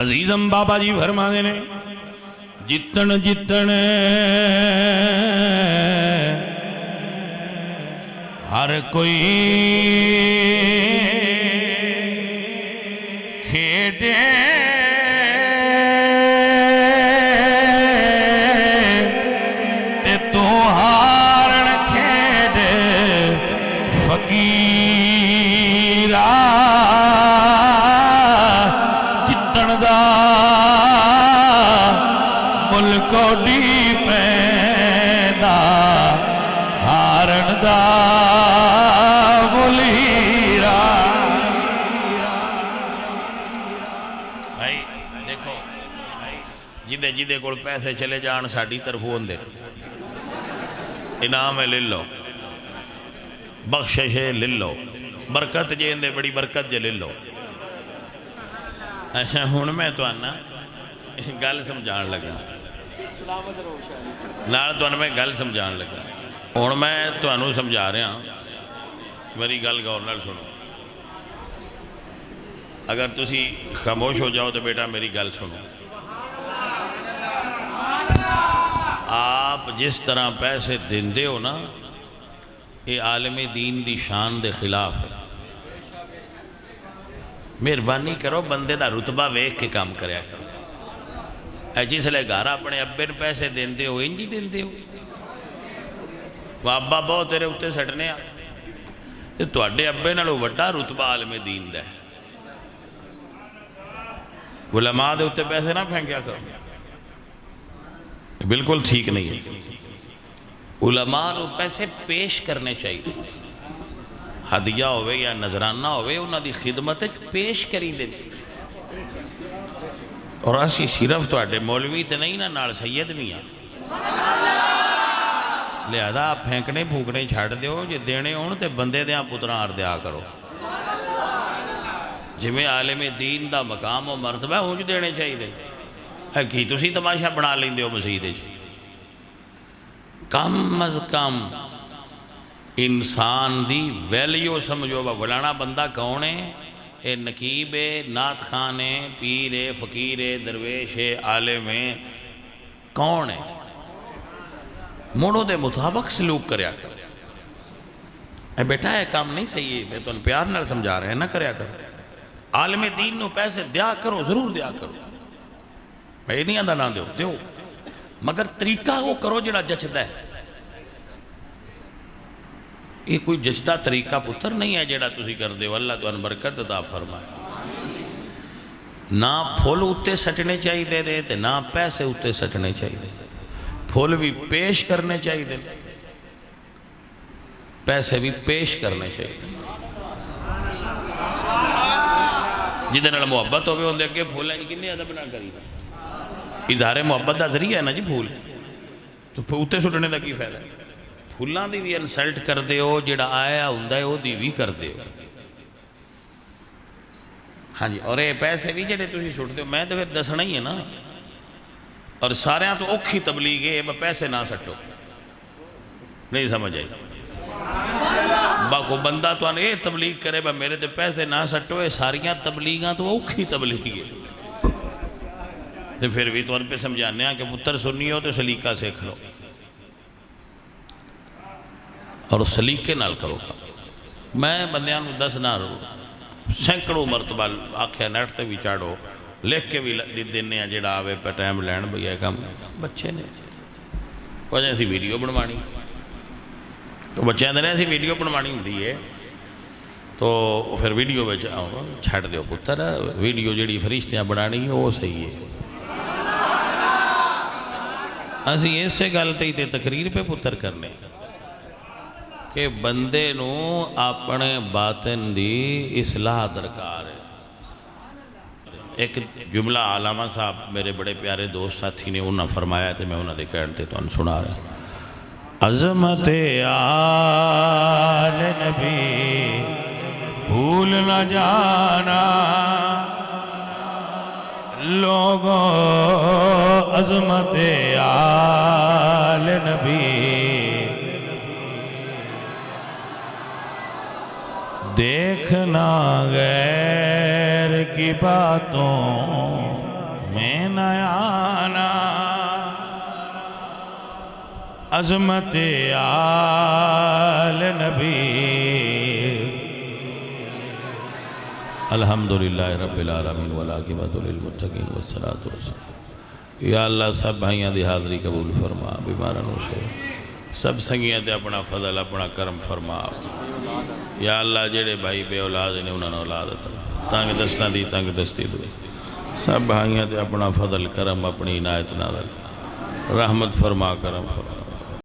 अजीजम बाबा जी फरमाते ने जितन जितन हर कोई खेडे ते तू हारण खेड फकीरा जितन दा मुल कोडी पैदा हारण दा मुलीरा। भाई देखो जिदे जिदे कोल पैसे चले जान साडी तरफों होंदे इनाम है ले लो बख्शिश है ले लो बरकत जे इंदे बड़ी बरकत जे ले लो। अच्छा हुण मैं तुहानू गल समझाण लगा नाल तुहानू मैं गल समझाण लगा। हुण मैं तुहानू समझा रहा मेरी गल गौर नाल सुनो। अगर तुसी खामोश हो जाओ तो बेटा मेरी गल सुनो। आप जिस तरह पैसे देंदे हो ना ये आलमे दीन दी शान दे खिलाफ है। मेहरबानी करो बंदे दा रुतबा वेख के काम करया करो। जिसले घर अपने अब्बे नूं पैसे देंदे हो इंज ही देंदे हो बाबा बहुत तेरे उत्ते सटने आ तुहाडे अब्बे नालों वड्डा रुतबा आलमे दीन दा है। उलमा दे उत्ते पैसे ना फेंकिया करो बिल्कुल ठीक नहीं है। उलमा नूं पैसे पेश करने चाहिए हदिया होवे या नजराना होवे उन्हां दी खिदमत पेश करी दे। और असी सिर्फ तुहाडे मौलवी तो नहीं ना नाल सैयद भी हाँ लिहाजा फेंकने फूकने छड्ड दिओ जे देने होण ते बंदे दियां पुत्रां अर दिया करो। जिवें आलिम दीन दा मकाम और मरतबा उंज देने चाहिए। की तुसी तमाशा बना लेंदे हो मसीत च। कम अज कम इंसान दी वैल्यू समझो। बुलाना बंदा कौन है? ये नकीब है नात खान है पीर है फकीर है दरवेश है आलिम है कौन है? मुड़ो दे मुताबिक सलूक करया कर। बेटा ये काम नहीं सही है मैं तुम प्यार नाल समझा रहे ना करया कर। आलिम दीन नूं पैसे दिया करो जरूर दिया करो मैं नहीं आंदा ना दो दो मगर तरीका वो करो जिहड़ा जचदा है। ये कोई जचदा तरीका पुत्र नहीं है जिहड़ा तुसीं करदे हो। अल्लाह तुहानूं बरकत अता फरमाए। ना फुल उत्ते सटने चाहिए दे ते ना पैसे उत्ते सटने चाहिए। फुल भी पेश करने चाहिए पैसे भी पेश करने चाहिए। जिहदे नाल मुहब्बत होवे उहदे अगे फुल है किन्ने अदब ना करी। इज़हारे मुहब्बत का जरिया है ना जी फूल तो उत्ते सुटने का की फायदा। फुलों की भी इंसल्ट करते हो जिहड़ा आया हुंदा है ओहदी भी करते हो। हाँ जी और ये पैसे भी जिहड़े तुसीं सुटदे हो मैं तो फिर दसना ही है ना। और सारिਆਂ तो औखी तबलीग है पैसे ना सटो नहीं समझ आई। बाको बंदा तो ये तबलीग करे मेरे तो पैसे ना सटो ये सारिया तबलीगां तो औखी तबलीग है। तो फिर भी तुहानूं पे समझाने कि पुत्र सुन्नी हो तो सलीका सीख लो और सलीके नाल करो। मैं बंदियां नूं दसना सैकड़ों मरतबा आख्या नैट ते भी चाड़ो लिख के भी देने जिहड़ा आवे पे टाइम लैन भई ये काम बच्चे ने वजह असीं वीडियो बनवानी तो बच्चों ने असीं वीडियो बनवानी हुंदी है तो फिर वीडियो में छड्ड दिओ पुत्र वीडियो जिहड़ी फरिश्तियां बनानी है वो सही है। असीं इसे गल ते तकरीर पे पुत्र करने कि बंदे नूं अपने बातिन दी इसलाह दरकार है। एक जुमला आलामा साहब मेरे बड़े प्यारे दोस्त साथी ने उन्होंने फरमाया तो मैं उन्होंने कहने ते तुहानूं सुना रहा। अज़मत आल नबी भूल न जाना लोगों अज़मत आल नबी देखना गैर की बातों عظمت آل نبی الحمدللہ رب العالمین والعاقبۃ للمتقین والصلاۃ والسلام۔ یا اللہ سب بھائیاں دی حاضری قبول فرما، بیماراں نو سے سب سنگیاں تے اپنا فضل اپنا کرم فرما۔ یا اللہ جڑے بھائی بے اولاد نے انہاں نو اولاد عطا، تنگ دستاں دی تنگ دستی دو، سب بھائیاں تے اپنا فضل کرم اپنی عنایت نازل رحمت فرما کرم فرما۔